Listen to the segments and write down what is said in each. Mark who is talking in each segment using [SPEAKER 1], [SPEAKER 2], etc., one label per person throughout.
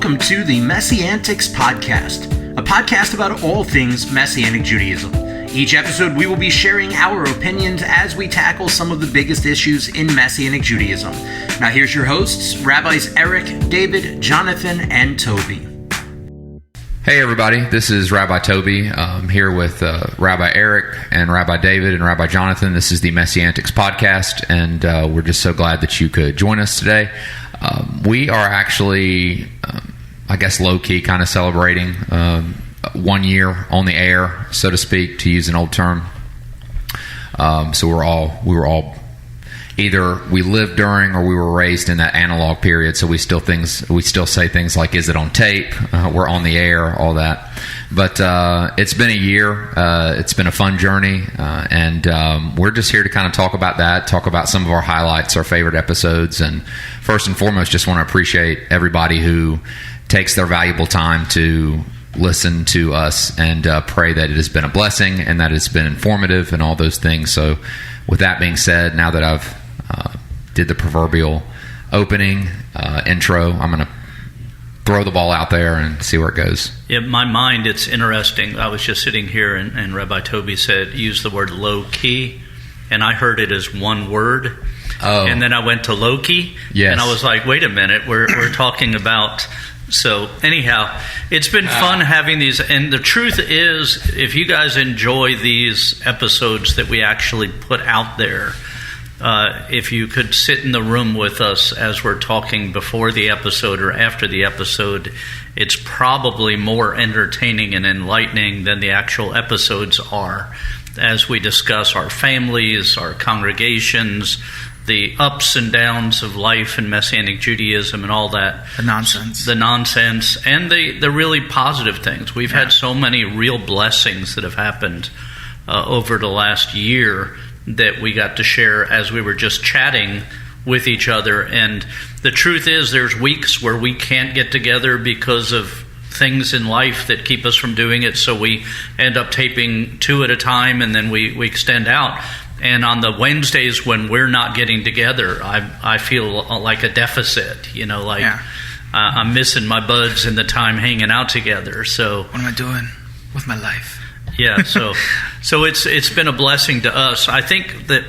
[SPEAKER 1] welcome to the MessianTics Podcast, a podcast about all things Messianic Judaism. Each episode, we will be sharing our opinions as we tackle some of the biggest issues in Messianic Judaism. Now, here's your hosts, Rabbis Eric, David, Jonathan, and Toby.
[SPEAKER 2] Hey everybody, this is Rabbi Toby. I'm here with Rabbi Eric and Rabbi David and Rabbi Jonathan. This is the MessianTics Podcast, and we're just so glad that you could join us today. We are actually, low-key kind of celebrating 1 year on the air, so to speak, to use an old term. So we were all either we lived during or we were raised in that analog period. So we still say things like, "Is it on tape?" We're on the air, all that. But it's been a year. It's been a fun journey, and we're just here to kind of talk about that, talk about some of our highlights, our favorite episodes, and first and foremost, just want to appreciate everybody who takes their valuable time to listen to us, and pray that it has been a blessing and that it's been informative and all those things. So with that being said, now that I've did the proverbial opening intro, I'm going to throw the ball out there and see where it goes.
[SPEAKER 3] Yeah, my mind, it's interesting. I was just sitting here and Rabbi Toby said, use the word low-key, and I heard it as one word. Oh. And then I went to Loki, yes. And I was like, wait a minute, we're talking about... So anyhow, it's been fun having these, and the truth is, if you guys enjoy these episodes that we actually put out there, if you could sit in the room with us as we're talking before the episode or after the episode, it's probably more entertaining and enlightening than the actual episodes are, as we discuss our families, our congregations, the ups and downs of life in Messianic Judaism and all that.
[SPEAKER 4] The nonsense.
[SPEAKER 3] And the really positive things. We've had so many real blessings that have happened over the last year that we got to share as we were just chatting with each other. And the truth is, there's weeks where we can't get together because of things in life that keep us from doing it. So we end up taping 2 at a time, and then we extend out. And on the Wednesdays when we're not getting together, I feel like a deficit, I'm missing my buds and the time hanging out together. So
[SPEAKER 4] what am I doing with my life?
[SPEAKER 3] Yeah, so it's been a blessing to us. I think that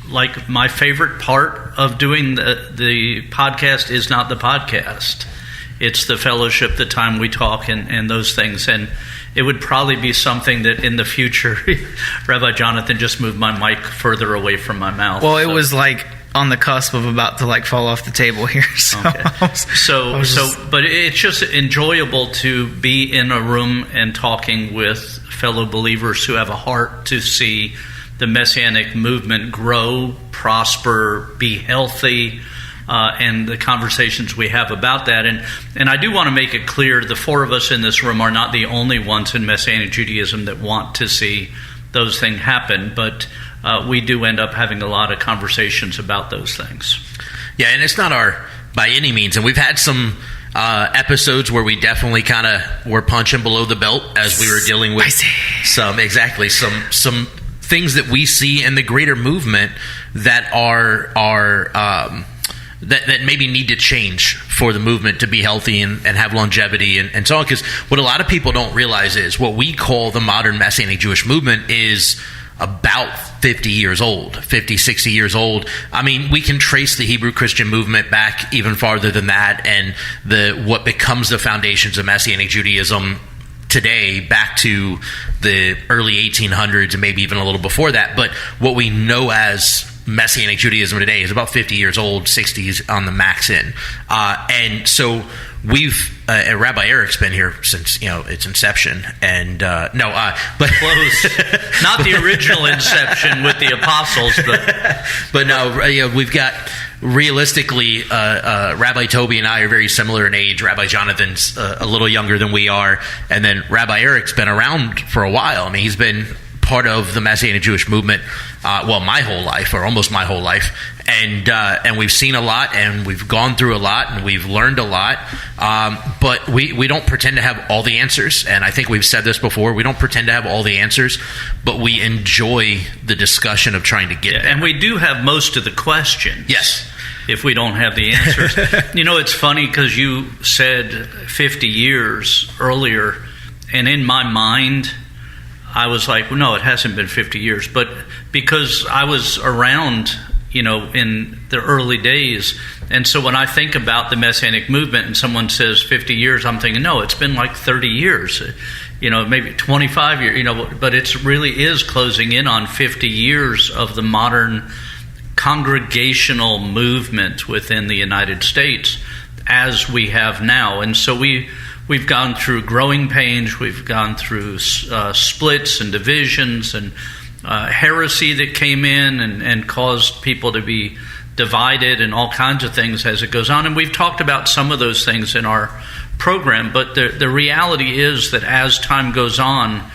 [SPEAKER 3] like my favorite part of doing the podcast is not the podcast. It's the fellowship, the time we talk, and those things. And it would probably be something that in the future, Rabbi Jonathan just moved my mic further away from my mouth.
[SPEAKER 4] Well, it was like on the cusp of about to fall off the table here. So,
[SPEAKER 3] okay. But it's just enjoyable to be in a room and talking with fellow believers who have a heart to see the Messianic movement grow, prosper, be healthy. And the conversations we have about that. And I do want to make it clear, the 4 of us in this room are not the only ones in Messianic Judaism that want to see those things happen, but we do end up having a lot of conversations about those things.
[SPEAKER 5] Yeah, and it's not by any means, and we've had some episodes where we definitely kind of were punching below the belt as we were dealing with some things that we see in the greater movement that are that maybe need to change for the movement to be healthy and have longevity and so on. Because what a lot of people don't realize is what we call the modern Messianic Jewish movement is about 50 years old, 50, 60 years old. I mean, we can trace the Hebrew Christian movement back even farther than that, and what becomes the foundations of Messianic Judaism today back to the early 1800s and maybe even a little before that. But what we know as Messianic Judaism today is about 50 years old, 60s on the max in. And so we've, Rabbi Eric's been here since, its inception. And, but
[SPEAKER 3] close. Not the original inception with the apostles,
[SPEAKER 5] but no, we've got, realistically, Rabbi Toby and I are very similar in age. Rabbi Jonathan's a little younger than we are. And then Rabbi Eric's been around for a while. I mean, he's been part of the Messianic Jewish movement, my whole life, or almost my whole life, and we've seen a lot, and we've gone through a lot, and we've learned a lot, but we don't pretend to have all the answers, and I think we've said this before, we don't pretend to have all the answers, but we enjoy the discussion of trying to get there.
[SPEAKER 3] And we do have most of the questions.
[SPEAKER 5] Yes.
[SPEAKER 3] if we don't have the answers. It's funny because you said 50 years earlier, and in my mind, I was like, well, no, it hasn't been 50 years. But because I was around, in the early days, and so when I think about the Messianic movement and someone says 50 years, I'm thinking, no, it's been like 30 years, maybe 25 years, but it really is closing in on 50 years of the modern congregational movement within the United States as we have now. And so we've gone through growing pains, we've gone through splits and divisions and heresy that came in and caused people to be divided and all kinds of things as it goes on. And we've talked about some of those things in our program, but the reality is that as time goes on,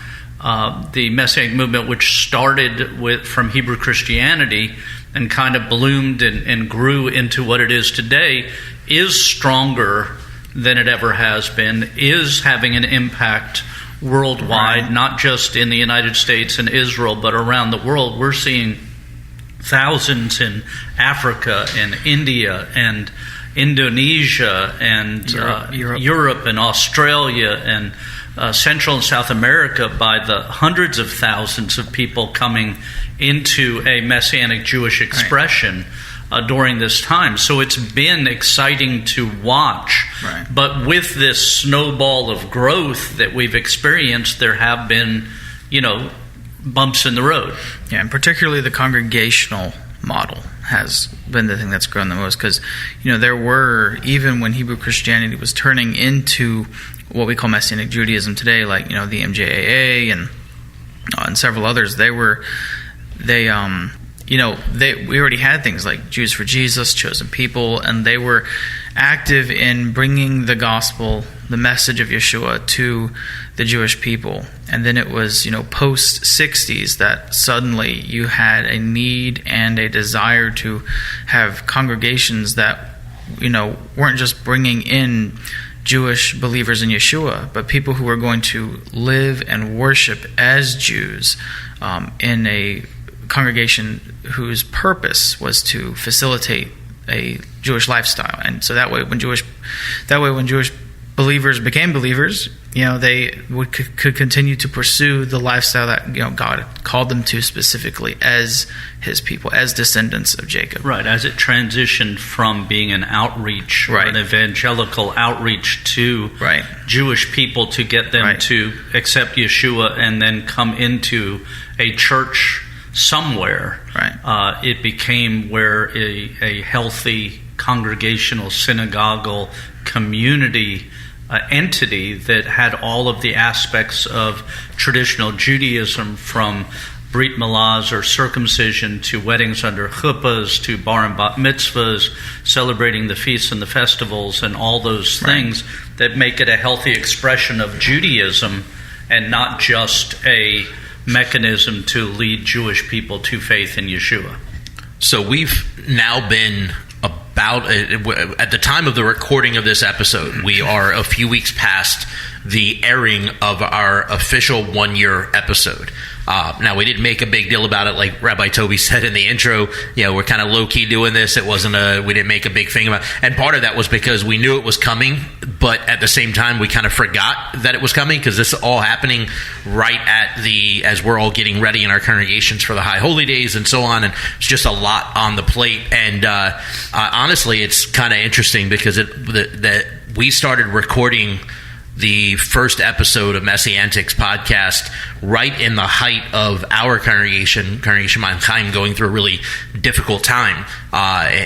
[SPEAKER 3] the Messianic movement, which started from Hebrew Christianity and kind of bloomed and grew into what it is today, is stronger than it ever has been, is having an impact worldwide, right. Not just in the United States and Israel, but around the world. We're seeing thousands in Africa and India and Indonesia and Europe and Australia and Central and South America by the hundreds of thousands of people coming into a Messianic Jewish expression during this time. So it's been exciting to watch. Right. But with this snowball of growth that we've experienced, there have been, bumps in the road.
[SPEAKER 4] Yeah, and particularly the congregational model has been the thing that's grown the most, because there were, even when Hebrew Christianity was turning into what we call Messianic Judaism today, like the MJAA and several others, we already had things like Jews for Jesus, Chosen People, and they were active in bringing the gospel, the message of Yeshua, to the Jewish people. And then it was, post 60s that suddenly you had a need and a desire to have congregations that, weren't just bringing in Jewish believers in Yeshua, but people who were going to live and worship as Jews in a congregation whose purpose was to facilitate a Jewish lifestyle. And so that way when Jewish believers became believers, they could continue to pursue the lifestyle that God called them to, specifically as His people, as descendants of Jacob.
[SPEAKER 3] Right, as it transitioned from being an outreach, or an evangelical outreach to Jewish people to get them to accept Yeshua and then come into a church somewhere. It became where a healthy congregational synagogal community entity that had all of the aspects of traditional Judaism, from brit milahs or circumcision to weddings under chuppahs to bar and bat mitzvahs, celebrating the feasts and the festivals and all those things that make it a healthy expression of Judaism and not just a mechanism to lead Jewish people to faith in Yeshua.
[SPEAKER 5] So we've now been at the time of the recording of this episode, we are a few weeks past the airing of our official 1-year episode. Now, we didn't make a big deal about it, like Rabbi Toby said in the intro. We're kind of low-key doing this. It wasn't we didn't make a big thing about it. And part of that was because we knew it was coming, but at the same time, we kind of forgot that it was coming, because this is all happening right as we're all getting ready in our congregations for the High Holy Days and so on. And it's just a lot on the plate. And honestly, it's kind of interesting because we started recording the first episode of MessianTics podcast right in the height of our Congregation Mein Chaim, going through a really difficult time.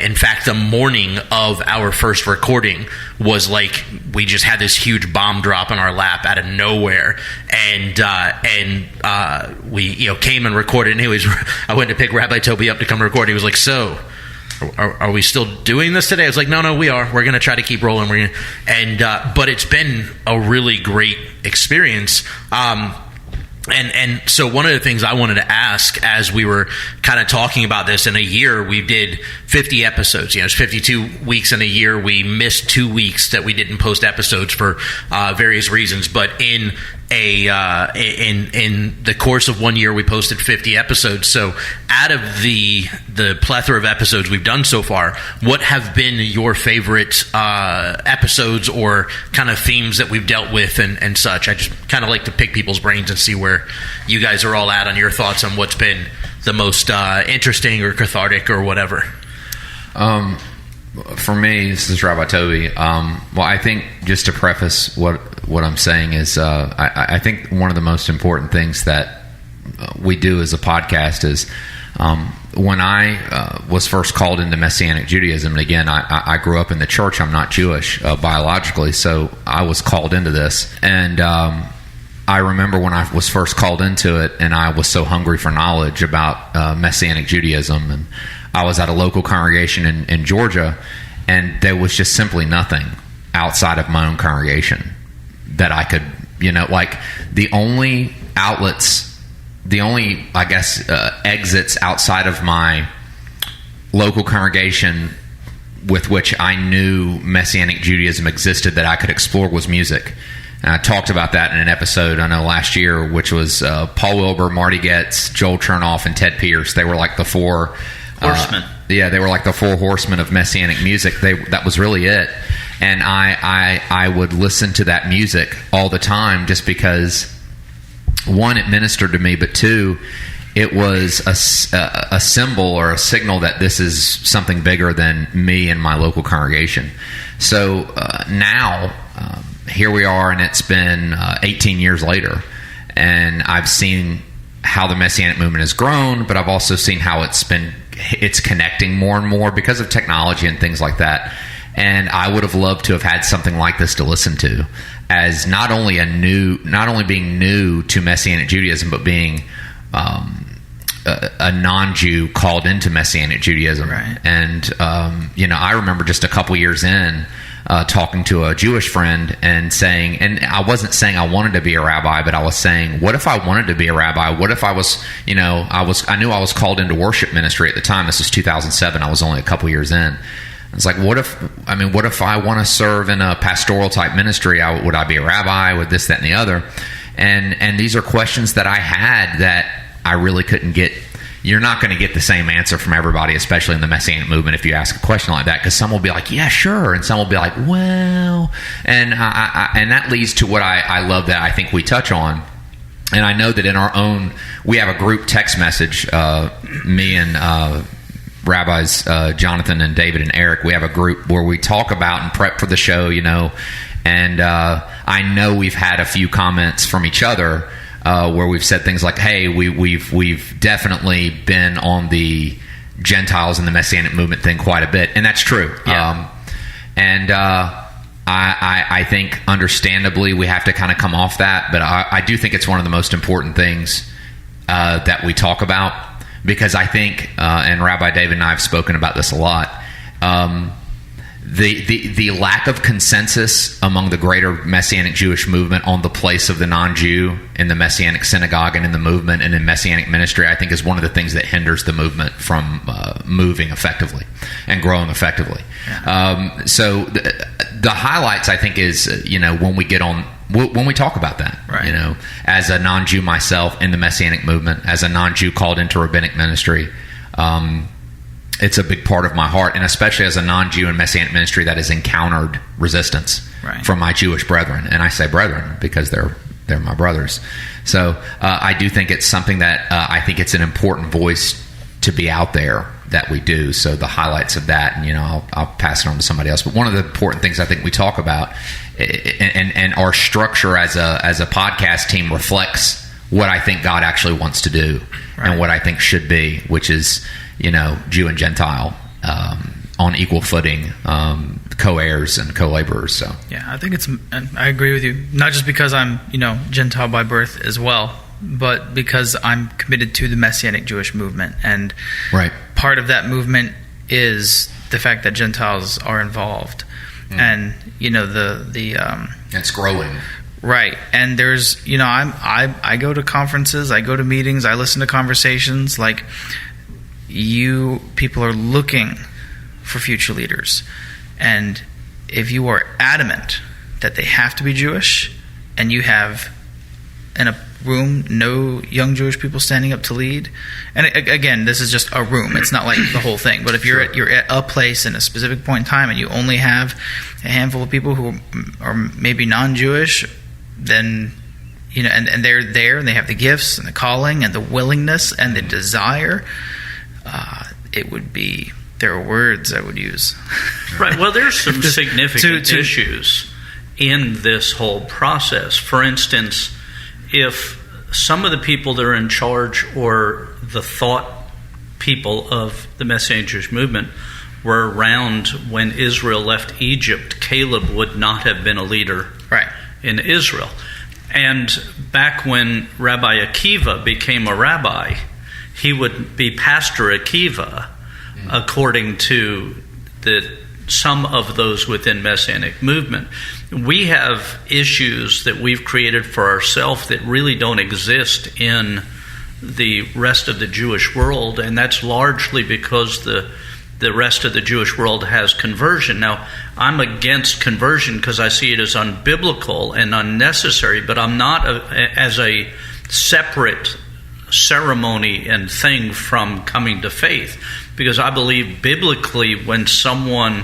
[SPEAKER 5] In fact, the morning of our first recording was like we just had this huge bomb drop in our lap out of nowhere, and we came and recorded. And anyways, I went to pick Rabbi Toby up to come record. He was like, "So, are we still doing this today?" I was like, no, we are. We're going to try to keep rolling. But it's been a really great experience. And so one of the things I wanted to ask, as we were kind of talking about this, in a year we did 50 episodes. It's 52 weeks in a year. We missed 2 weeks that we didn't post episodes for various reasons. But in in the course of 1 year, we posted 50 episodes. So out of the plethora of episodes we've done so far, what have been your favorite episodes or kind of themes that we've dealt with and such? I just kind of like to pick people's brains and see where you guys are all at on your thoughts on what's been the most interesting or cathartic or whatever.
[SPEAKER 2] For me, this is Rabbi Toby. Well, I think just to preface what I'm saying is, I think one of the most important things that we do as a podcast is, when I was first called into Messianic Judaism, and again, I grew up in the church. I'm not Jewish biologically, so I was called into this. And I remember when I was first called into it, and I was so hungry for knowledge about Messianic Judaism, and I was at a local congregation in Georgia, and there was just simply nothing outside of my own congregation that I could, like the only outlets, I guess, exits outside of my local congregation with which I knew Messianic Judaism existed that I could explore was music. And I talked about that in an episode, I know, last year, which was Paul Wilbur, Marty Goetz, Joel Chernoff, and Ted Pierce. They were like the four
[SPEAKER 3] horsemen.
[SPEAKER 2] They were like the four horsemen of Messianic music. That was really it. And I would listen to that music all the time just because, one, it ministered to me, but two, it was a symbol or a signal that this is something bigger than me and my local congregation. So now, here we are, and it's been 18 years later, and I've seen how the Messianic movement has grown, but I've also seen how it's connecting more and more because of technology and things like that. And I would have loved to have had something like this to listen to, as not only being new to Messianic Judaism, but being a non-Jew called into Messianic Judaism.
[SPEAKER 4] Right.
[SPEAKER 2] And I remember just a couple years in, talking to a Jewish friend and saying, and I wasn't saying I wanted to be a rabbi, but I was saying, what if I wanted to be a rabbi? What if I was, I knew I was called into worship ministry at the time. This was 2007. I was only a couple years in. It's like, what if I want to serve in a pastoral type ministry? Would I be a rabbi? Would this, that, and the other? And these are questions that I had that I really couldn't get. You're not going to get the same answer from everybody, especially in the Messianic movement, if you ask a question like that, because some will be like, yeah, sure, and some will be like, well, and that leads to what I love that I think we touch on. And I know that in our own, we have a group text message, me and Rabbis Jonathan and David and Eric, we have a group where we talk about and prep for the show, and I know we've had a few comments from each other where we've said things like, hey, we've definitely been on the Gentiles and the Messianic movement thing quite a bit, and that's true.
[SPEAKER 3] Yeah.
[SPEAKER 2] I think understandably we have to kind of come off that, but I do think it's one of the most important things that we talk about, because I think, and Rabbi David and I have spoken about this a lot, the lack of consensus among the greater Messianic Jewish movement on the place of the non-Jew in the Messianic synagogue and in the movement and in Messianic ministry, I think, is one of the things that hinders the movement from moving effectively and growing effectively. Yeah. So the highlights, I think, is when we talk about that,
[SPEAKER 4] right.
[SPEAKER 2] As a non-Jew myself in the Messianic movement, as a non-Jew called into rabbinic ministry, it's a big part of my heart, and especially as a non-Jew in Messianic ministry that has encountered resistance from my Jewish brethren. And I say brethren because they're my brothers. So I do think it's something that I think it's an important voice to be out there that we do. So the highlights of that, and I'll pass it on to somebody else. But one of the important things I think we talk about, and our structure as a podcast team reflects what I think God actually wants to do and what I think should be, which is Jew and Gentile on equal footing, co-heirs and co-laborers. So
[SPEAKER 4] yeah, I think I agree with you. Not just because I'm Gentile by birth as well, but because I'm committed to the Messianic Jewish movement, and part of that movement is the fact that Gentiles are involved, and
[SPEAKER 2] it's growing.
[SPEAKER 4] Right. And there's I go to conferences, I go to meetings, I listen to conversations. Like, you people are looking for future leaders, and if you are adamant that they have to be Jewish, and you have in a room, no young Jewish people standing up to lead. And again, this is just a room. It's not like the whole thing. But if you're at a place in a specific point in time and you only have a handful of people who are there non-Jewish, then and they're there and they have the gifts and the calling and the willingness and the desire, there are words I would use.
[SPEAKER 3] Right. Well, there's some significant issues in this whole process. For instance, if some of the people that are in charge or the thought people of the Messianic Jewish movement were around when Israel left Egypt, Caleb would not have been a leader in Israel. And back when Rabbi Akiva became a rabbi, he would be Pastor Akiva, according to some of those within Messianic movement. We have issues that we've created for ourselves that really don't exist in the rest of the Jewish world, and that's largely because the rest of the Jewish world has conversion. Now, I'm against conversion because I see it as unbiblical and unnecessary, but I'm not as a separate ceremony and thing from coming to faith, because I believe biblically when someone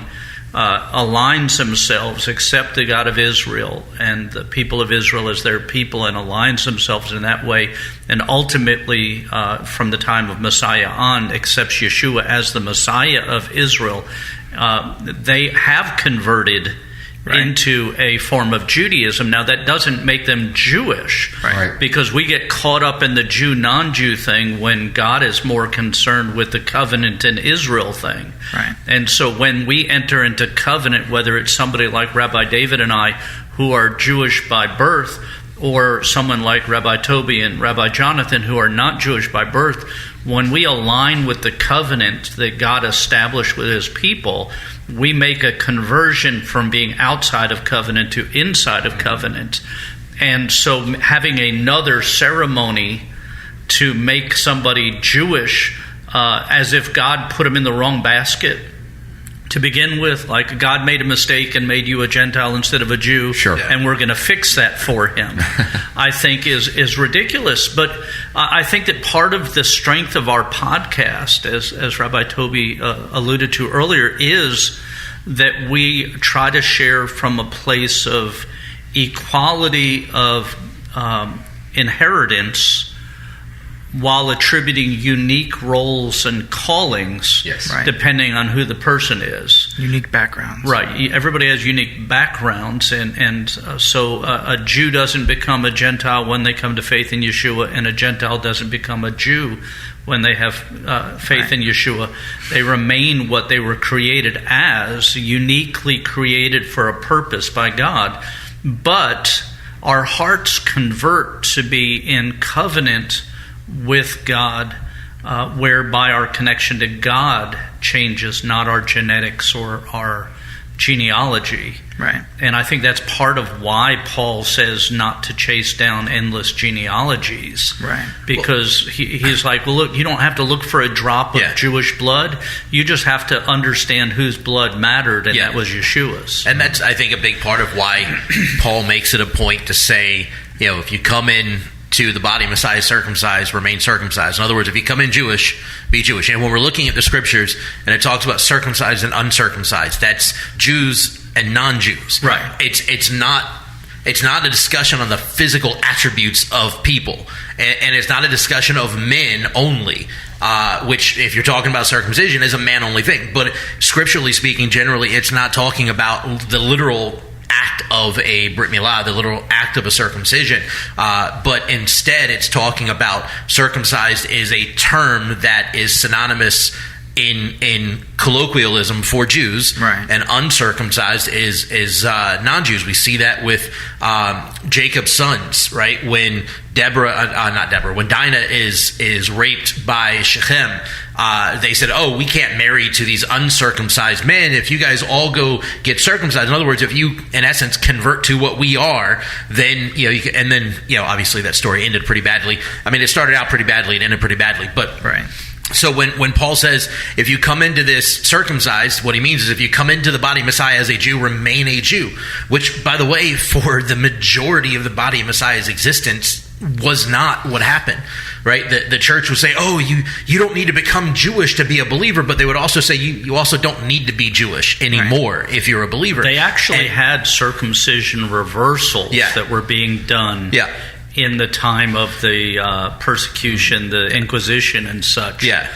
[SPEAKER 3] aligns themselves, accept the God of Israel and the people of Israel as their people, and aligns themselves in that way, and ultimately from the time of Messiah on accepts Yeshua as the Messiah of Israel, they have converted into a form of Judaism. Now, that doesn't make them Jewish, because we get caught up in the Jew, non-Jew thing when God is more concerned with the covenant and Israel thing. And so when we enter into covenant, whether it's somebody like Rabbi David and I who are Jewish by birth, or someone like Rabbi Toby and Rabbi Jonathan who are not Jewish by birth, when we align with the covenant that God established with his people, we make a conversion from being outside of covenant to inside of covenant. And so having another ceremony to make somebody Jewish, as if God put them in the wrong basket to begin with, like God made a mistake and made you a Gentile instead of a Jew, and we're going to fix that for him, I think is ridiculous. But I think that part of the strength of our podcast, as Rabbi Toby alluded to earlier, is that we try to share from a place of equality of inheritance, while attributing unique roles and callings, depending on who the person is.
[SPEAKER 4] Unique backgrounds.
[SPEAKER 3] Right. Everybody has unique backgrounds, and so a Jew doesn't become a Gentile when they come to faith in Yeshua, and a Gentile doesn't become a Jew when they have faith in Yeshua. They remain what they were created as, uniquely created for a purpose by God. But our hearts convert to be in covenant with God, whereby our connection to God changes, not our genetics or our genealogy. And I think that's part of why Paul says not to chase down endless genealogies. Because he's like, well, look, you don't have to look for a drop of Jewish blood. You just have to understand whose blood mattered, and that was Yeshua's.
[SPEAKER 5] And that's, I think, a big part of why Paul makes it a point to say, if you come in to the body Messiah circumcised, remain circumcised. In other words, if you come in Jewish, be Jewish. And when we're looking at the scriptures, and it talks about circumcised and uncircumcised, that's Jews and non-Jews. It's not a discussion on the physical attributes of people, and it's not a discussion of men only. Which, if you're talking about circumcision, is a man-only thing. But scripturally speaking, generally, it's not talking about the literal act of a Brit Milah, the literal act of a circumcision, but instead it's talking about circumcised is a term that is synonymous in colloquialism for Jews, and uncircumcised is non-Jews. We see that with Jacob's sons, right? When when Dinah is raped by Shechem, they said, "Oh, we can't marry to these uncircumcised men. If you guys all go get circumcised, in other words, if you, in essence, convert to what we are, then you can." And then obviously that story ended pretty badly. I mean, it started out pretty badly and ended pretty badly, but So when Paul says, if you come into this circumcised, what he means is if you come into the body of Messiah as a Jew, remain a Jew. Which, by the way, for the majority of the body of Messiah's existence, was not what happened, right? The church would say, oh, you don't need to become Jewish to be a believer, but they would also say you also don't need to be Jewish anymore if you're a believer.
[SPEAKER 3] They actually had circumcision reversals that were being done in the time of the persecution, the Inquisition and such.
[SPEAKER 5] Yeah.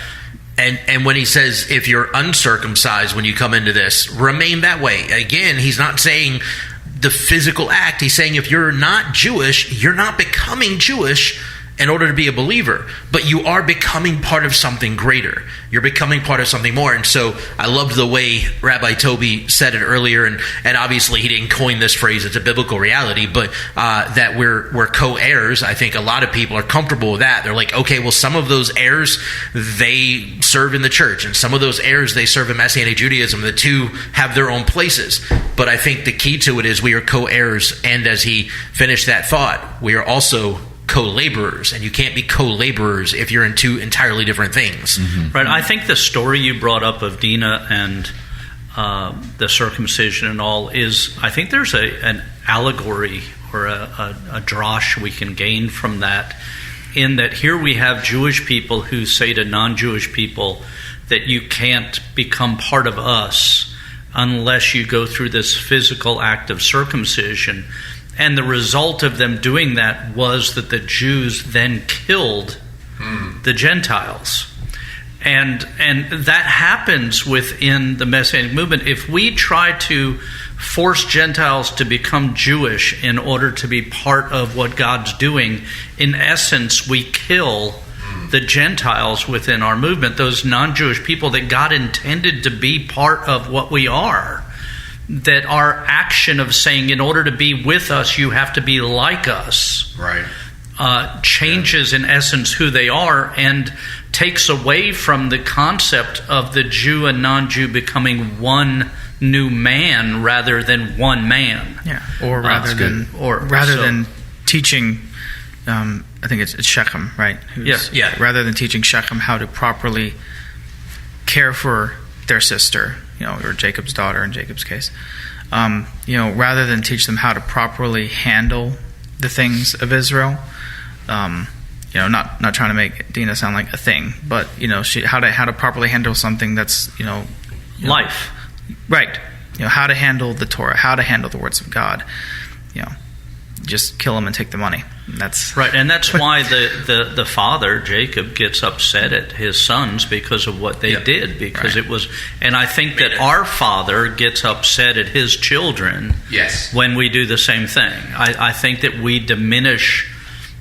[SPEAKER 5] And when he says, if you're uncircumcised when you come into this, remain that way. Again, he's not saying the physical act. He's saying if you're not Jewish, you're not becoming Jewish in order to be a believer, but you are becoming part of something greater. You're becoming part of something more. And so I loved the way Rabbi Toby said it earlier, and obviously he didn't coin this phrase, it's a biblical reality, but that we're co-heirs. I think a lot of people are comfortable with that. They're like, okay, well, some of those heirs, they serve in the church, and some of those heirs, they serve in Messianic Judaism. The two have their own places. But I think the key to it is we are co-heirs, and as he finished that thought, we are also co-laborers, and you can't be co-laborers if you're in two entirely different things.
[SPEAKER 3] Mm-hmm. Right. I think the story you brought up of Dinah and the circumcision and all is, I think there's an allegory or a drosh we can gain from that, in that here we have Jewish people who say to non-Jewish people that you can't become part of us unless you go through this physical act of circumcision. And the result of them doing that was that the Jews then killed the Gentiles. And that happens within the Messianic movement. If we try to force Gentiles to become Jewish in order to be part of what God's doing, in essence, we kill the Gentiles within our movement, those non-Jewish people that God intended to be part of what we are. That our action of saying, in order to be with us, you have to be like us, changes in essence who they are, and takes away from the concept of the Jew and non-Jew becoming one new man rather than one man.
[SPEAKER 4] Yeah, or rather than teaching. I think it's Shechem, right? Rather than teaching Shechem how to properly care for their sister, or Jacob's daughter in Jacob's case, rather than teach them how to properly handle the things of Israel, not trying to make Dinah sound like a thing, but how to properly handle something that's
[SPEAKER 3] life,
[SPEAKER 4] right? How to handle the Torah, how to handle the words of God. Just kill them and take the money. That's
[SPEAKER 3] right, and that's why the father Jacob gets upset at his sons because of what they did, because it was. And I think that our father gets upset at his children when we do the same thing. I think that we diminish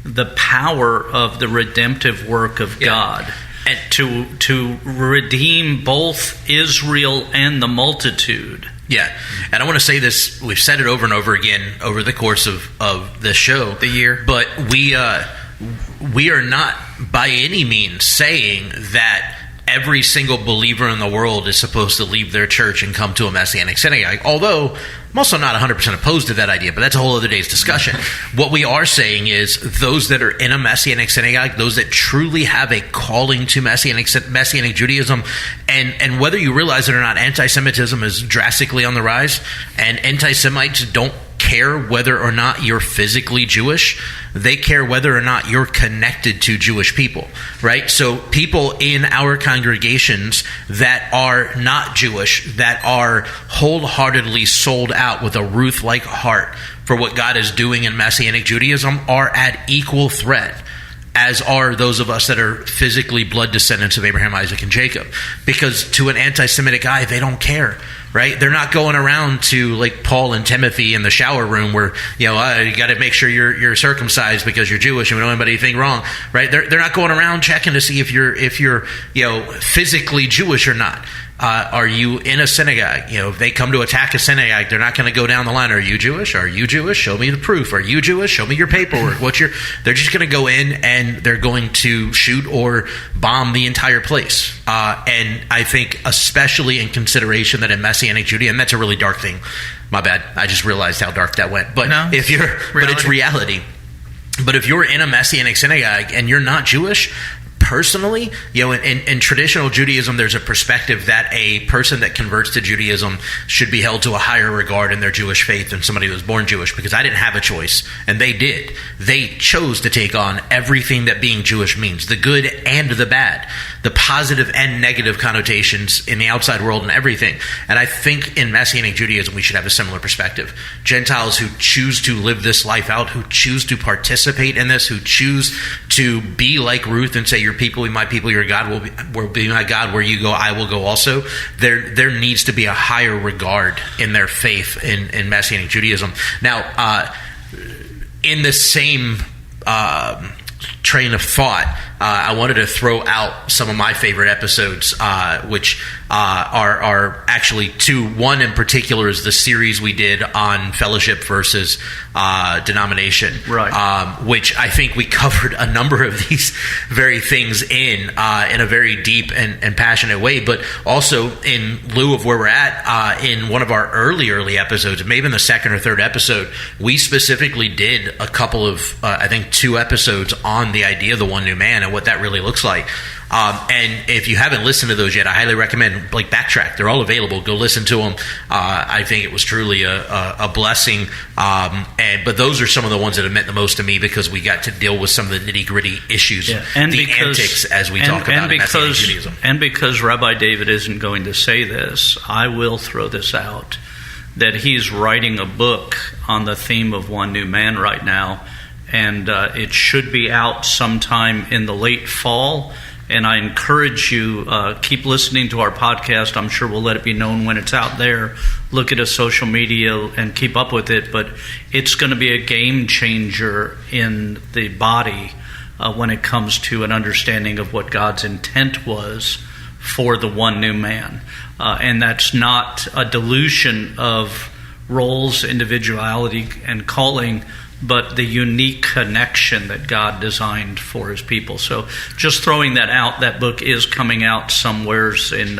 [SPEAKER 3] the power of the redemptive work of God and to redeem both Israel and the multitude.
[SPEAKER 5] Yeah, and I want to say this, we've said it over and over again over the course of the show.
[SPEAKER 4] The year.
[SPEAKER 5] But we are not by any means saying that every single believer in the world is supposed to leave their church and come to a Messianic synagogue, although I'm also not 100% opposed to that idea, but that's a whole other day's discussion. What we are saying is those that are in a Messianic synagogue, those that truly have a calling to Messianic Judaism, and whether you realize it or not, anti-Semitism is drastically on the rise, and anti-Semites don't care whether or not you're physically Jewish. They care whether or not you're connected to Jewish people, right? So people in our congregations that are not Jewish, that are wholeheartedly sold out with a Ruth-like heart for what God is doing in Messianic Judaism are at equal threat, as are those of us that are physically blood descendants of Abraham, Isaac, and Jacob. Because to an anti-Semitic eye, they don't care, right? They're not going around to like Paul and Timothy in the shower room where, you got to make sure you're circumcised because you're Jewish and we don't have anything wrong, right? They're not going around checking to see if you're physically Jewish or not. Are you in a synagogue? If they come to attack a synagogue, they're not going to go down the line. Are you Jewish? Are you Jewish? Show me the proof. Are you Jewish? Show me your paperwork. They're just going to go in and they're going to shoot or bomb the entire place. And I think especially in consideration that in Messianic Judaism, and that's a really dark thing. My bad. I just realized how dark that went. But but it's reality. But if you're in a Messianic synagogue and you're not Jewish, personally, in traditional Judaism, there's a perspective that a person that converts to Judaism should be held to a higher regard in their Jewish faith than somebody who was born Jewish, because I didn't have a choice, and they did. They chose to take on everything that being Jewish means, the good and the bad, the positive and negative connotations in the outside world and everything. And I think in Messianic Judaism, we should have a similar perspective. Gentiles who choose to live this life out, who choose to participate in this, who choose to be like Ruth and say, your people will be my people, your God will be my God, where you go, I will go also. There needs to be a higher regard in their faith in Messianic Judaism. Now, in the same train of thought, I wanted to throw out some of my favorite episodes, which are actually two. One in particular is the series we did on fellowship versus denomination,
[SPEAKER 3] right?
[SPEAKER 5] Which I think we covered a number of these very things in a very deep and passionate way, but also in lieu of where we're at, in one of our early episodes, maybe in the second or third episode, we specifically did a couple of, I think 2 episodes on the idea of the one new man and what that really looks like. And if you haven't listened to those yet, I highly recommend backtrack. They're all available. Go listen to them. I think it was truly a blessing. But those are some of the ones that have meant the most to me, because we got to deal with some of the nitty gritty issues, antics, as we talk about in Messianic Judaism.
[SPEAKER 3] And because Rabbi David isn't going to say this, I will throw this out, that he's writing a book on the theme of one new man right now. And it should be out sometime in the late fall. And I encourage you, keep listening to our podcast. I'm sure we'll let it be known when it's out there. Look at us social media and keep up with it. But it's going to be a game changer in the body when it comes to an understanding of what God's intent was for the one new man. And that's not a dilution of roles, individuality, and calling, but the unique connection that God designed for his people. So just throwing that out, that book is coming out somewheres in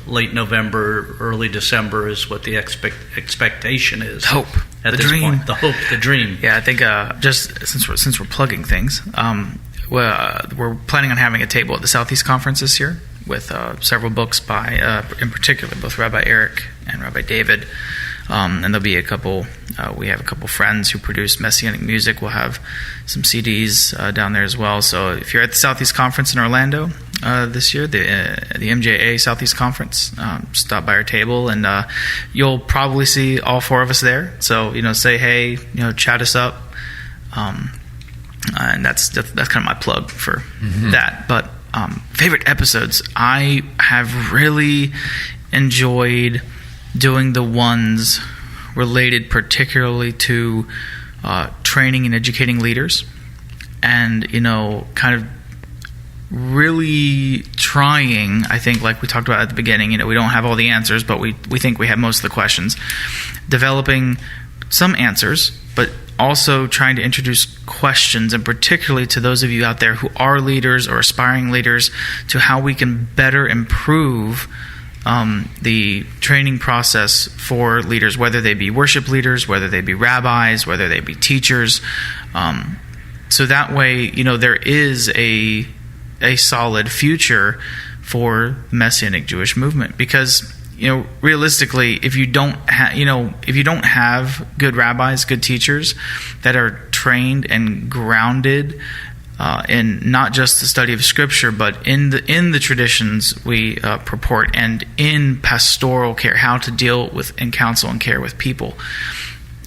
[SPEAKER 3] late November, early December is what the expectation is.
[SPEAKER 4] Hope.
[SPEAKER 3] At
[SPEAKER 4] the
[SPEAKER 3] this
[SPEAKER 4] dream.
[SPEAKER 3] point. The hope, the dream.
[SPEAKER 4] Yeah, I think just since we're plugging things, we're planning on having a table at the Southeast Conference this year with several books by, in particular, both Rabbi Eric and Rabbi David. And there'll be a couple. We have a couple friends who produce Messianic music. We'll have some CDs down there as well. So if you're at the Southeast Conference in Orlando this year, the MJA Southeast Conference, stop by our table, and you'll probably see all 4 of us there. So say hey, chat us up, and that's kind of my plug for that. But favorite episodes, I have really enjoyed doing the ones related particularly to training and educating leaders, and kind of really trying, I think, like we talked about at the beginning, we don't have all the answers, but we think we have most of the questions, developing some answers, but also trying to introduce questions, and particularly to those of you out there who are leaders or aspiring leaders, to how we can better improve the training process for leaders, whether they be worship leaders, whether they be rabbis, whether they be teachers. So that way, there is a solid future for the Messianic Jewish movement. Because, realistically, if you don't have good rabbis, good teachers that are trained and grounded in not just the study of Scripture, but in the traditions we purport, and in pastoral care, how to deal with and counsel and care with people,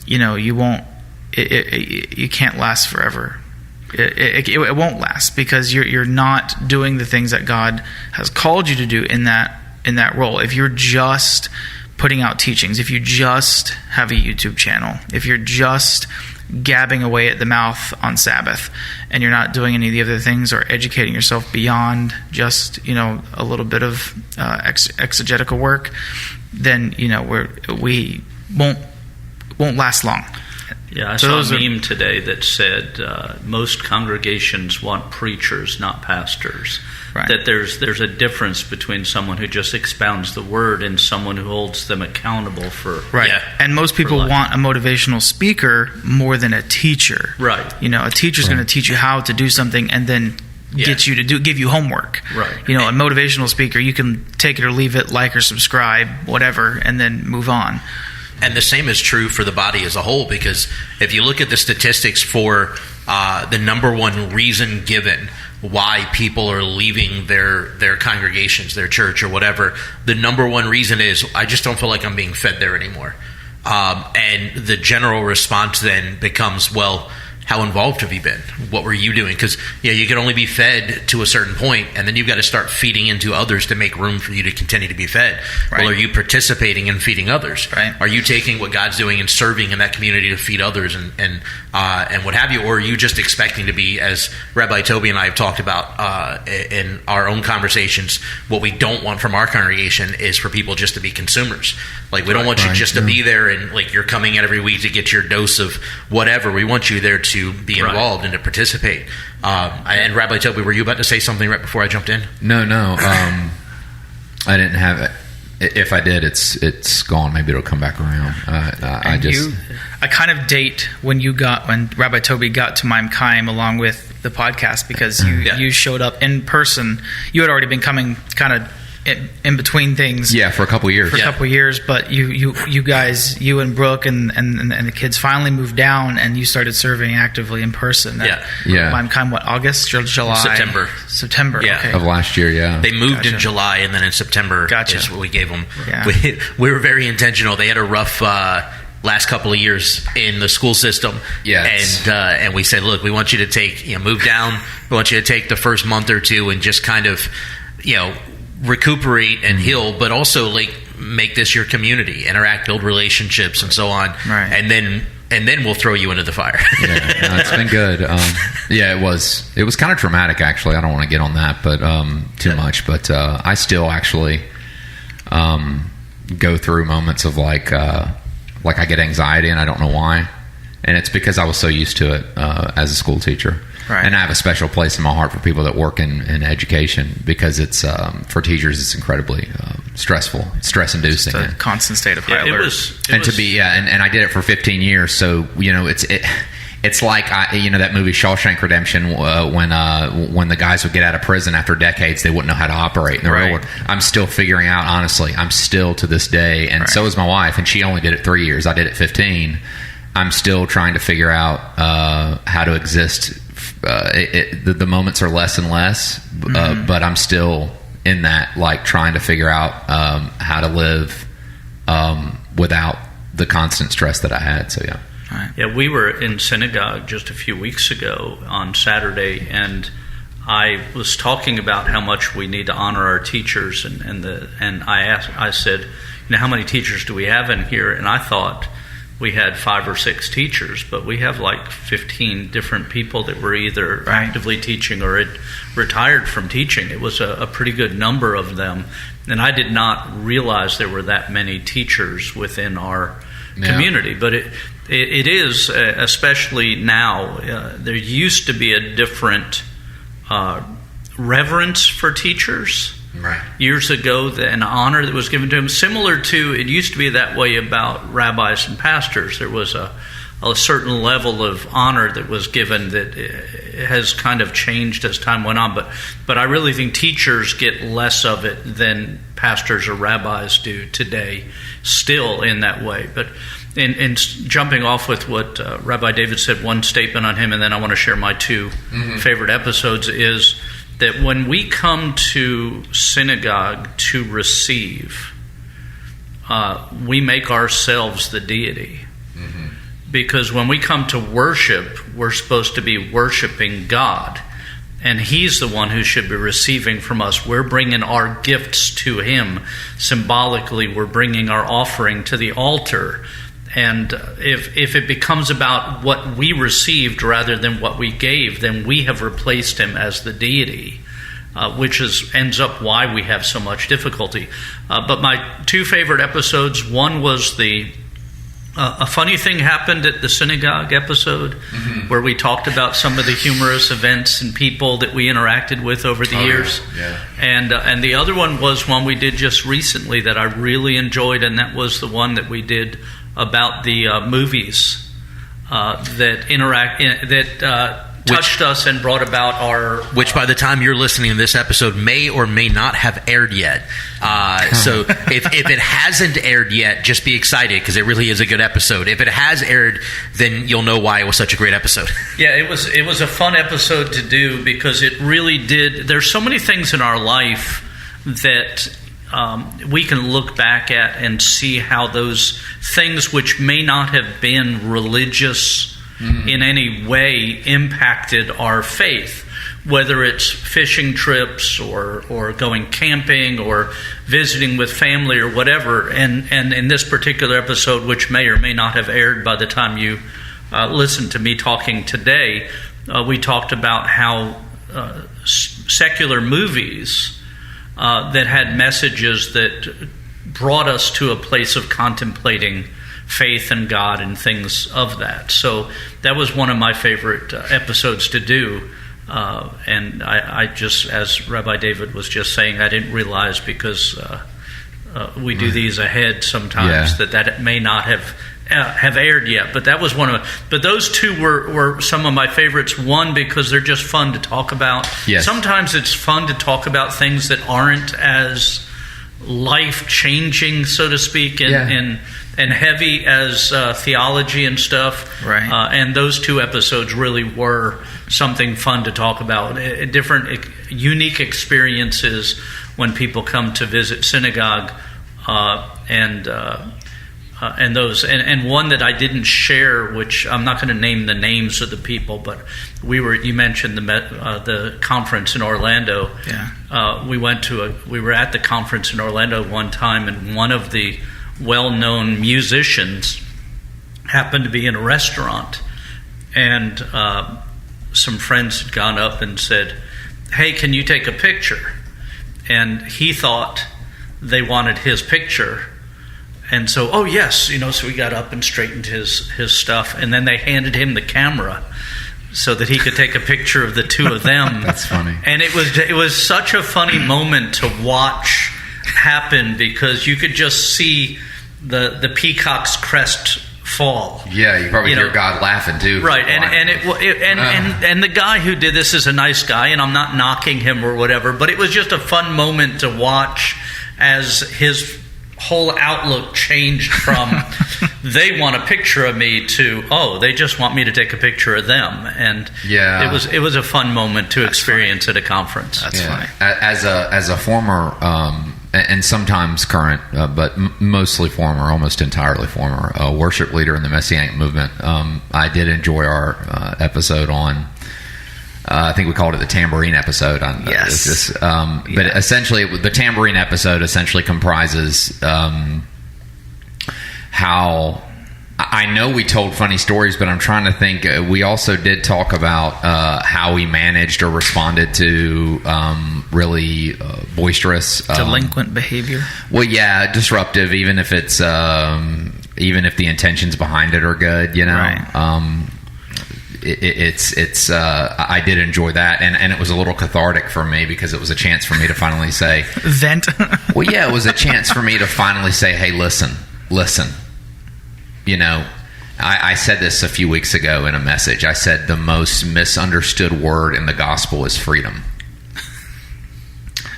[SPEAKER 4] you won't. You can't last forever. It won't last, because you're not doing the things that God has called you to do in that role. If you're just putting out teachings, if you just have a YouTube channel, if you're just gabbing away at the mouth on Sabbath, and you're not doing any of the other things or educating yourself beyond just a little bit of exegetical work, then we won't last long.
[SPEAKER 3] Yeah, I saw a meme today that said most congregations want preachers, not pastors. Right. That there's a difference between someone who just expounds the word and someone who holds them accountable for.
[SPEAKER 4] Right. Yeah, and most people want a motivational speaker more than a teacher.
[SPEAKER 3] Right.
[SPEAKER 4] A teacher's going to teach you how to do something and then get you to give you homework.
[SPEAKER 3] Right.
[SPEAKER 4] A motivational speaker, you can take it or leave it, like or subscribe, whatever, and then move on.
[SPEAKER 5] And the same is true for the body as a whole, because if you look at the statistics for the number one reason given why people are leaving their congregations, their church or whatever, the number one reason is, I just don't feel like I'm being fed there anymore. And the general response then becomes, well, how involved have you been? What were you doing? Because you can only be fed to a certain point, and then you've got to start feeding into others to make room for you to continue to be fed.
[SPEAKER 4] Right.
[SPEAKER 5] Well, are you participating in feeding others?
[SPEAKER 4] Right.
[SPEAKER 5] Are you taking what God's doing and serving in that community to feed others and what have you? Or are you just expecting to be, as Rabbi Toby and I have talked about in our own conversations, what we don't want from our congregation is for people just to be consumers. Like, we don't want you just to be there and like you're coming in every week to get your dose of whatever. We want you there to be involved and to participate. And Rabbi Toby, were you about to say something right before I jumped in?
[SPEAKER 2] No. I didn't have it. If I did, it's gone. Maybe it'll come back around.
[SPEAKER 4] I kind of date when Rabbi Toby got to Maim Chaim along with the podcast, because you showed up in person. You had already been coming kind of in between things.
[SPEAKER 2] Yeah, for a couple of years.
[SPEAKER 4] A couple of years, but you guys, you and Brooke and the kids finally moved down, and you started serving actively in person. Maim Chaim, what, August or July? September.
[SPEAKER 5] Yeah.
[SPEAKER 4] Okay.
[SPEAKER 2] Of last year. Yeah.
[SPEAKER 5] They moved in July, and then in September is what we gave them.
[SPEAKER 4] Yeah.
[SPEAKER 5] We were very intentional. They had a rough last couple of years in the school system.
[SPEAKER 2] Yes.
[SPEAKER 5] And we said, look, we want you to take, move down. We want you to take the first month or two and just kind of, recuperate and heal, but also like make this your community, interact, build relationships, and so on.
[SPEAKER 4] Right.
[SPEAKER 5] And then we'll throw you into the fire.
[SPEAKER 2] It's been good. It was kind of traumatic, actually. I don't want to get on that, but too much. But I still actually go through moments of like I get anxiety and I don't know why, and it's because I was so used to it as a school teacher.
[SPEAKER 4] Right.
[SPEAKER 2] And I have a special place in my heart for people that work in education, because it's for teachers it's incredibly stressful, stress-inducing.
[SPEAKER 4] It's a constant state of high alert.
[SPEAKER 2] And I did it for 15 years. So it's like that movie Shawshank Redemption, when the guys would get out of prison after decades, they wouldn't know how to operate in the real world. I'm still figuring out, honestly. I'm still to this day, and so is my wife, and she only did it 3 years. I did it 15. I'm still trying to figure out how to exist. The moments are less and less, but I'm still in that, like, trying to figure out how to live without the constant stress that I had. So yeah.
[SPEAKER 4] Right.
[SPEAKER 3] Yeah, we were in synagogue just a few weeks ago on Saturday, and I was talking about how much we need to honor our teachers, and I said, how many teachers do we have in here? And I thought we had 5 or 6 teachers, but we have like 15 different people that were either actively teaching or had retired from teaching. It was a pretty good number of them, and I did not realize there were that many teachers within our community. But it is, especially now, there used to be a different reverence for teachers.
[SPEAKER 5] Right.
[SPEAKER 3] Years ago, an honor that was given to him, similar to, it used to be that way about rabbis and pastors. There was a certain level of honor that was given that has kind of changed as time went on. But I really think teachers get less of it than pastors or rabbis do today, still in that way. But in jumping off with what Rabbi David said, one statement on him, and then I want to share my 2 favorite episodes, is that when we come to synagogue to receive, we make ourselves the deity. Mm-hmm. Because when we come to worship, we're supposed to be worshiping God. And He's the one who should be receiving from us. We're bringing our gifts to Him. Symbolically, we're bringing our offering to the altar. And if it becomes about what we received rather than what we gave, then we have replaced Him as the deity, which ends up why we have so much difficulty. But my 2 favorite episodes, one was a funny thing happened at the synagogue episode, where we talked about some of the humorous events and people that we interacted with over the years.
[SPEAKER 2] Yeah.
[SPEAKER 3] And the other one was one we did just recently that I really enjoyed, and that was the one that we did about the movies that touched us and brought about our...
[SPEAKER 5] Which by the time you're listening to this episode may or may not have aired yet. So if it hasn't aired yet, just be excited because it really is a good episode. If it has aired, then you'll know why it was such a great episode.
[SPEAKER 3] Yeah, it was a fun episode to do because it really did... There's so many things in our life that we can look back at and see how those things which may not have been religious in any way impacted our faith, whether it's fishing trips or going camping or visiting with family or whatever. And in this particular episode, which may or may not have aired by the time you listen to me talking today, we talked about how secular movies that had messages that brought us to a place of contemplating faith and God and things of that. So that was one of my favorite episodes to do. And I just, as Rabbi David was just saying, I didn't realize because we do these ahead sometimes that may not have aired yet. But that was one of. But those two were some of my favorites. One, because they're just fun to talk about.
[SPEAKER 2] Yes.
[SPEAKER 3] Sometimes it's fun to talk about things that aren't as life-changing, so to speak, and heavy as theology and stuff.
[SPEAKER 4] Right.
[SPEAKER 3] And those two episodes really were something fun to talk about. Different, unique experiences when people come to visit synagogue, and those. And one that I didn't share, which I'm not going to name the names of the people, but you mentioned the conference in Orlando.
[SPEAKER 4] Yeah.
[SPEAKER 3] We were at the conference in Orlando one time, and one of the well-known musicians happened to be in a restaurant, and some friends had gone up and said, "Hey, can you take a picture?" And he thought they wanted his picture, and so, oh yes, so he got up and straightened his stuff, and then they handed him the camera so that he could take a picture of the two of them.
[SPEAKER 2] That's funny.
[SPEAKER 3] And it was such a funny moment to watch happen because you could just see the peacock's crest fall.
[SPEAKER 2] Yeah, you probably hear God laughing too.
[SPEAKER 3] Right, and the guy who did this is a nice guy, and I'm not knocking him or whatever, but it was just a fun moment to watch as his whole outlook changed from they want a picture of me to they just want me to take a picture of them. And it was a fun moment to experience at a conference.
[SPEAKER 4] That's funny.
[SPEAKER 2] As a former and sometimes current, but mostly former, almost entirely former worship leader in the Messianic movement, I did enjoy our episode on. I think we called it the tambourine episode.
[SPEAKER 4] Yes.
[SPEAKER 2] But essentially, the tambourine episode essentially comprises how. I know we told funny stories, but I'm trying to think. We also did talk about how we managed or responded to really boisterous,
[SPEAKER 4] delinquent behavior.
[SPEAKER 2] Well, yeah, disruptive. Even if it's even if the intentions behind it are good,
[SPEAKER 4] Right.
[SPEAKER 2] It's I did enjoy that, and it was a little cathartic for me because it was a chance for me to finally say
[SPEAKER 4] vent.
[SPEAKER 2] Well, yeah, it was a chance for me to finally say, hey, listen. I said this a few weeks ago in a message. I said the most misunderstood word in the gospel is freedom.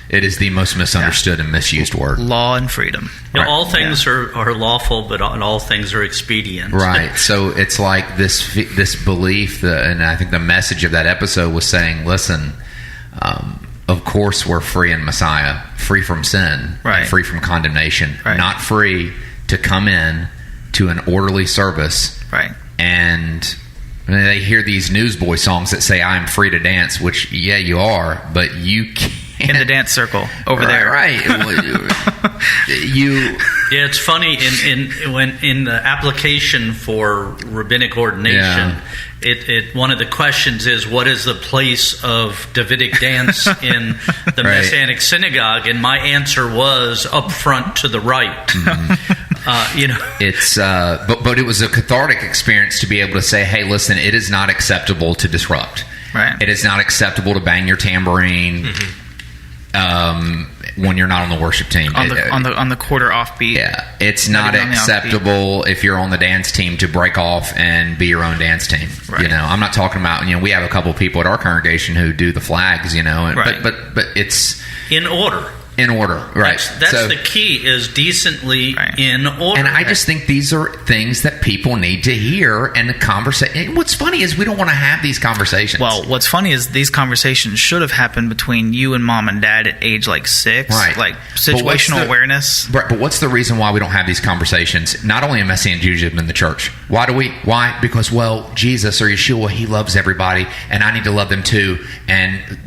[SPEAKER 2] It is the most misunderstood and misused word.
[SPEAKER 4] Law and freedom.
[SPEAKER 3] Right. All things are lawful, but all things are expedient.
[SPEAKER 2] Right. So it's like this belief, and I think the message of that episode was saying, listen, of course we're free in Messiah, free from sin,
[SPEAKER 4] right.
[SPEAKER 2] free from condemnation,
[SPEAKER 4] right.
[SPEAKER 2] not free to come in to an orderly service.
[SPEAKER 4] Right.
[SPEAKER 2] And they hear these newsboy songs that say, I'm free to dance, which, yeah, you are, but you can't.
[SPEAKER 4] In the dance circle over there.
[SPEAKER 2] Right.
[SPEAKER 3] Yeah, it's funny in the application for rabbinic ordination, it one of the questions is, what is the place of Davidic dance in the
[SPEAKER 2] right.
[SPEAKER 3] Messianic synagogue? And my answer was up front to the right.
[SPEAKER 2] Mm-hmm. It's but it was a cathartic experience to be able to say, hey, listen, it is not acceptable to disrupt.
[SPEAKER 4] Right.
[SPEAKER 2] It is not acceptable to bang your tambourine.
[SPEAKER 5] Mm-hmm.
[SPEAKER 2] when you're not on the worship team.
[SPEAKER 4] On the quarter offbeat.
[SPEAKER 2] Yeah, it's not acceptable if you're on the dance team to break off and be your own dance team.
[SPEAKER 4] Right.
[SPEAKER 2] You know, I'm not talking about, you know, we have a couple people at our congregation who do the flags, you know,
[SPEAKER 4] right.
[SPEAKER 2] but it's
[SPEAKER 3] in order.
[SPEAKER 2] In order, right.
[SPEAKER 3] That's the key, is decently in order.
[SPEAKER 2] And I just think these are things that people need to hear, and the conversation. What's funny is we don't want to have these conversations.
[SPEAKER 4] Well, what's funny is these conversations should have happened between you and mom and dad at age like 6.
[SPEAKER 2] Right.
[SPEAKER 4] Like situational awareness.
[SPEAKER 2] Right, but what's the reason why we don't have these conversations, not only in Messianic Judaism in the church? Why? Because, well, Jesus or Yeshua, he loves everybody, and I need to love them too. And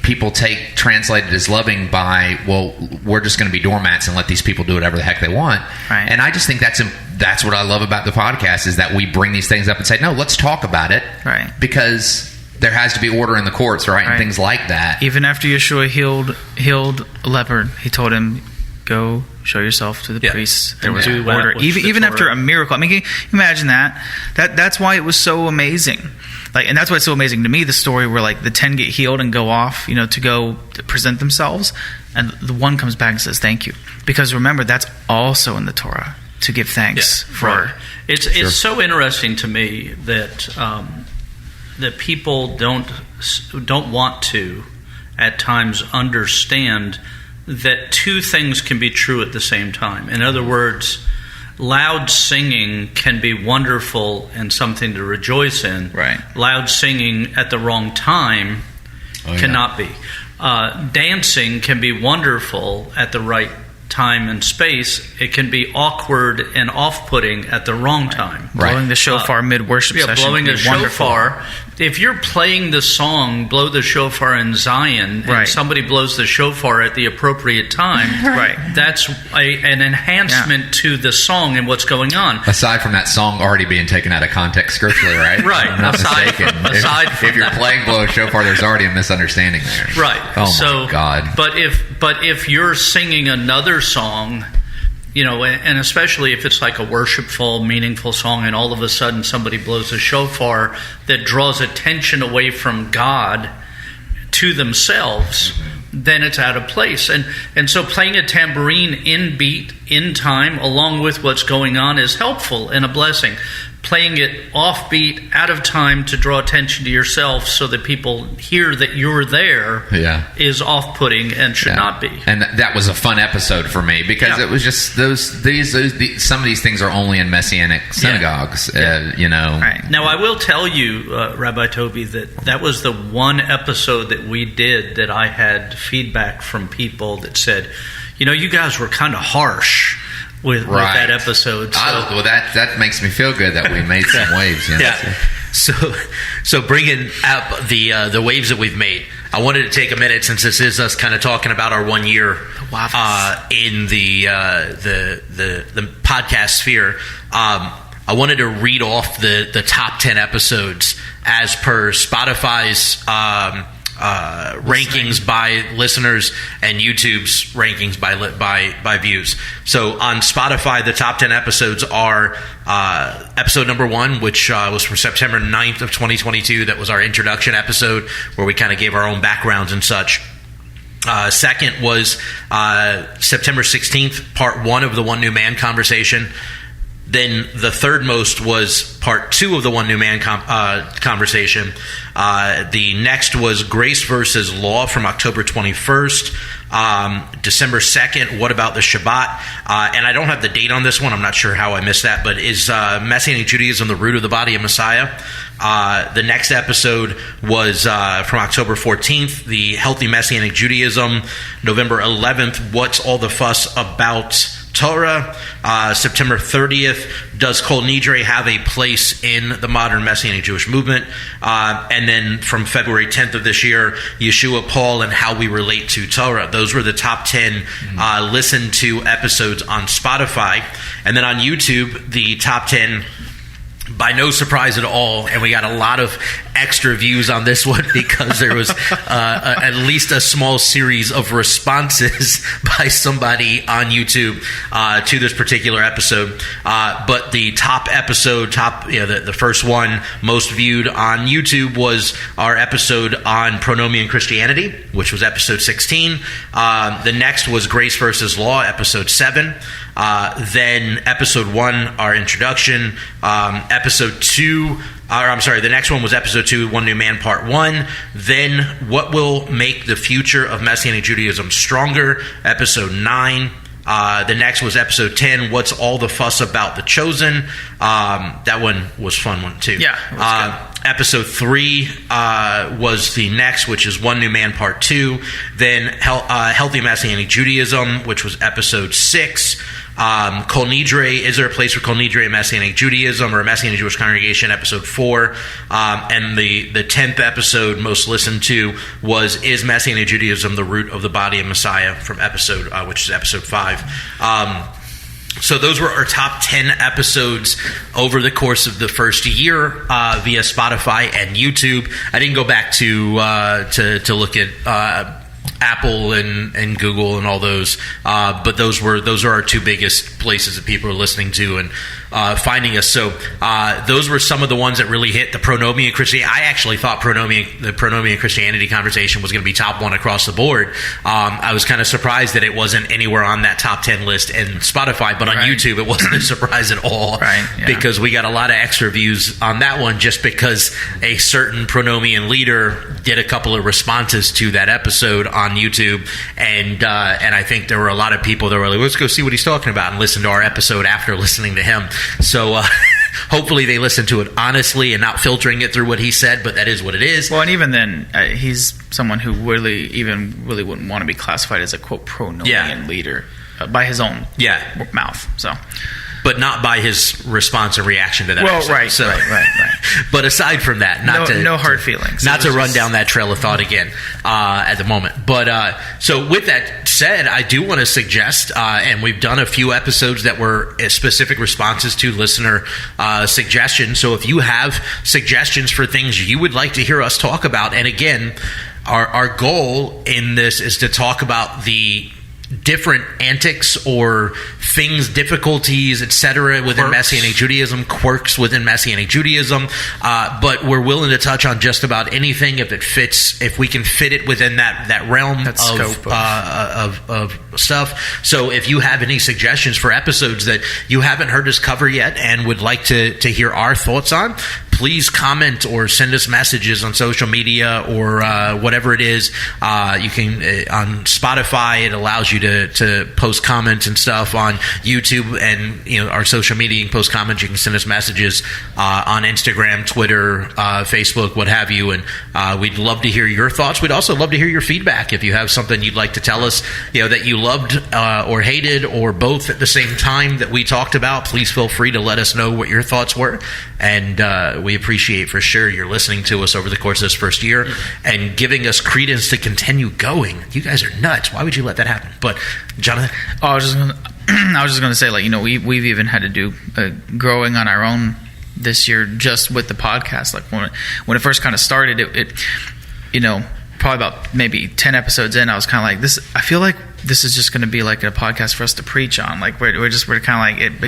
[SPEAKER 2] people take translated as loving by, well, we're just going to be doormats and let these people do whatever the heck they want.
[SPEAKER 4] Right.
[SPEAKER 2] And I just think that's what I love about the podcast, is that we bring these things up and say, no, let's talk about it.
[SPEAKER 4] Right.
[SPEAKER 2] Because there has to be order in the courts, right? And things like that.
[SPEAKER 4] Even after Yeshua healed a leopard, he told him, go show yourself to the priests. There was order. Even after a miracle. I mean, can you imagine that? That's why it was so amazing. Like, and that's why it's so amazing to me, the story where like the 10 get healed and go off, you know, to go present themselves, and the one comes back and says thank you. Because remember, that's also in the Torah, to give thanks for.
[SPEAKER 3] Right. It's so interesting to me that that people don't want to at times understand that two things can be true at the same time. In other words, loud singing can be wonderful and something to rejoice in.
[SPEAKER 4] Right.
[SPEAKER 3] Loud singing at the wrong time cannot be. Dancing can be wonderful at the right time and space. It can be awkward and off-putting at the wrong time.
[SPEAKER 4] Blowing the shofar mid-worship session.
[SPEAKER 3] Blowing the shofar. If you're playing the song "Blow the Shofar in Zion" and somebody blows the shofar at the appropriate time, that's an enhancement to the song and what's going on.
[SPEAKER 2] Aside from that song already being taken out of context scripturally, right?
[SPEAKER 3] Right.
[SPEAKER 2] I'm not mistaken. If you're playing "Blow a Shofar," there's already a misunderstanding there.
[SPEAKER 3] Right.
[SPEAKER 2] Oh my God.
[SPEAKER 3] But if you're singing another song, you know, and especially if it's like a worshipful, meaningful song, and all of a sudden somebody blows a shofar that draws attention away from God to themselves, then it's out of place. And so playing a tambourine in beat, in time, along with what's going on is helpful and a blessing. Playing it offbeat, out of time, to draw attention to yourself so that people hear that you're there is off-putting and should not be.
[SPEAKER 2] And that was a fun episode for me, because it was just some of these things are only in Messianic synagogues, you know.
[SPEAKER 4] Right.
[SPEAKER 3] Now, I will tell you, Rabbi Toby, that was the one episode that we did that I had feedback from people that said, you know, you guys were kind of harsh with that episode. So.
[SPEAKER 2] Well, that makes me feel good that we made some waves. You know?
[SPEAKER 5] Yeah. So bringing up the waves that we've made, I wanted to take a minute, since this is us kind of talking about our 1 year in the podcast sphere. I wanted to read off the top 10 episodes as per Spotify's rankings by listeners and YouTube's rankings by views. So on Spotify, the top 10 episodes are episode number 1, which was from September 9th of 2022. That was our introduction episode, where we kind of gave our own backgrounds and such. Second was September 16th, part 1 of the One New Man conversation. Then the third most was part 2 of the One New Man conversation. The next was Grace versus Law from October 21st. December 2nd, What About the Shabbat? And I don't have the date on this one. I'm not sure how I missed that. But is Messianic Judaism the root of the body of Messiah? The next episode was from October 14th, the Healthy Messianic Judaism. November 11th, What's All the Fuss About Torah. September 30th, Does Kol Nidre have a place in the modern Messianic Jewish movement? And then from February 10th of this year, Yeshua, Paul, and How We Relate to Torah. Those were the top 10 listened to episodes on Spotify. And then on YouTube, the top 10 by no surprise at all, and we got a lot of extra views on this one because there was at least a small series of responses by somebody on YouTube to this particular episode. But the top episode, the first one most viewed on YouTube was our episode on pronomian Christianity, which was episode 16. The next was Grace versus Law, episode 7. Then episode 1, our introduction. Episode 2, the next one was episode 2, One New Man, part 1. Then What Will Make the Future of Messianic Judaism Stronger, episode 9. The next was episode 10, What's All the Fuss About the Chosen? That one was fun one too.
[SPEAKER 4] Yeah.
[SPEAKER 5] Episode 3 was the next, which is One New Man, part 2. Then Healthy Messianic Judaism, which was episode 6. Kol Nidre, Is There a Place for Kol Nidre in Messianic Judaism or a Messianic Jewish Congregation, episode 4. And the 10th episode most listened to was Is Messianic Judaism the Root of the Body of Messiah, from which is episode 5. So those were our top 10 episodes over the course of the first year via Spotify and YouTube. I didn't go back to look at Apple and Google and all those, but those are our two biggest places that people are listening to and finding us. So those were some of the ones that really hit the pronomian Christianity. I actually thought the pronomian Christianity conversation was going to be top 1 across the board. I was kind of surprised that it wasn't anywhere on that top 10 list in Spotify, but on YouTube it wasn't a surprise at all, because we got a lot of extra views on that one just because a certain pronomian leader did a couple of responses to that episode on YouTube, and I think there were a lot of people that were like, let's go see what he's talking about, and listen to our episode after listening to him. So hopefully they listen to it honestly and not filtering it through what he said, but that is what it is.
[SPEAKER 4] Well, and even then, he's someone who really wouldn't want to be classified as a, quote, pronomian leader by his own mouth. So, but
[SPEAKER 5] not by his response and reaction to that episode.
[SPEAKER 4] Right.
[SPEAKER 5] But aside from that,
[SPEAKER 4] no hard feelings.
[SPEAKER 5] Not to run down that trail of thought again at the moment. But so with that said, I do want to suggest, and we've done a few episodes that were specific responses to listener suggestions. So if you have suggestions for things you would like to hear us talk about, and again, our goal in this is to talk about the different antics or things, difficulties, etc. within Messianic Judaism, quirks within Messianic Judaism, but we're willing to touch on just about anything if it fits, if we can fit it within that realm of stuff. So if you have any suggestions for episodes that you haven't heard us cover yet and would like to hear our thoughts on, please comment or send us messages on social media or whatever it is. You can on Spotify, it allows you to post comments and stuff. On YouTube and our social media, you can post comments. You can send us messages on Instagram, Twitter, Facebook, what have you. And we'd love to hear your thoughts. We'd also love to hear your feedback. If you have something you'd like to tell us, that you loved or hated or both at the same time that we talked about, please feel free to let us know what your thoughts were. And we appreciate for sure you're listening to us over the course of this first year and giving us credence to continue going. You guys are nuts. Why would you let that happen? But Jonathan?
[SPEAKER 4] I was just going to say, we've even had to do growing on our own this year just with the podcast. Like when it first kind of started, it probably about maybe 10 episodes in, I was kind of like, this. I feel like this is just going to be like a podcast for us to preach on. Like we're kind of like it,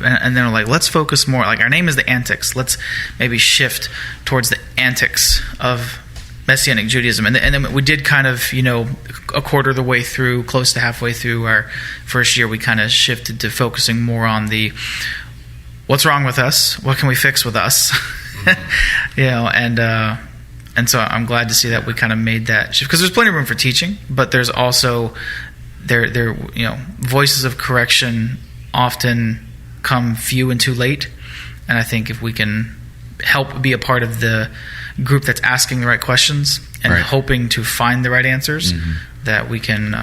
[SPEAKER 4] and then we're like, let's focus more. Like our name is the Antics. Let's maybe shift towards the antics of Messianic Judaism, and then we did kind of, a quarter of the way through, close to halfway through our first year, we kind of shifted to focusing more on the what's wrong with us, what can we fix with us, and so I'm glad to see that we kind of made that shift, because there's plenty of room for teaching, but there's also there voices of correction often come few and too late, and I think if we can help be a part of the group that's asking the right questions and hoping to find the right answers, that we can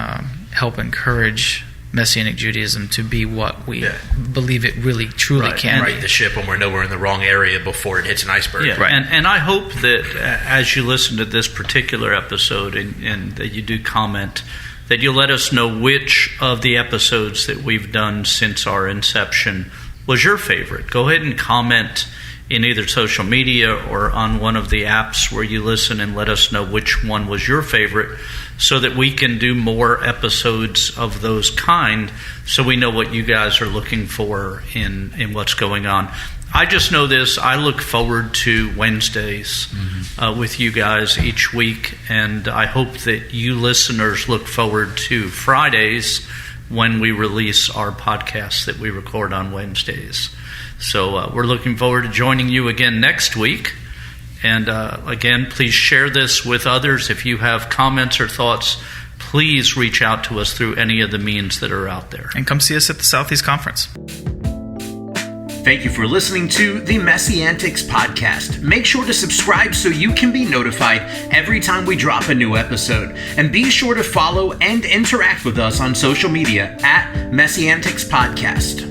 [SPEAKER 4] help encourage Messianic Judaism to be what we believe it really truly can be.
[SPEAKER 5] Right the ship when we're nowhere in the wrong area before it hits an iceberg.
[SPEAKER 3] Yeah. Right. And I hope that as you listen to this particular episode and that you do comment, that you'll let us know which of the episodes that we've done since our inception was your favorite. Go ahead and comment in either social media or on one of the apps where you listen, and let us know which one was your favorite, so that we can do more episodes of those kind, so we know what you guys are looking for in what's going on. I just know this. I look forward to Wednesdays with you guys each week, and I hope that you listeners look forward to Fridays when we release our podcasts that we record on Wednesdays. So we're looking forward to joining you again next week. And again, please share this with others. If you have comments or thoughts, please reach out to us through any of the means that are out there.
[SPEAKER 4] And come see us at the Southeast Conference.
[SPEAKER 1] Thank you for listening to the MessianTics podcast. Make sure to subscribe so you can be notified every time we drop a new episode. And be sure to follow and interact with us on social media at MessianTics Podcast.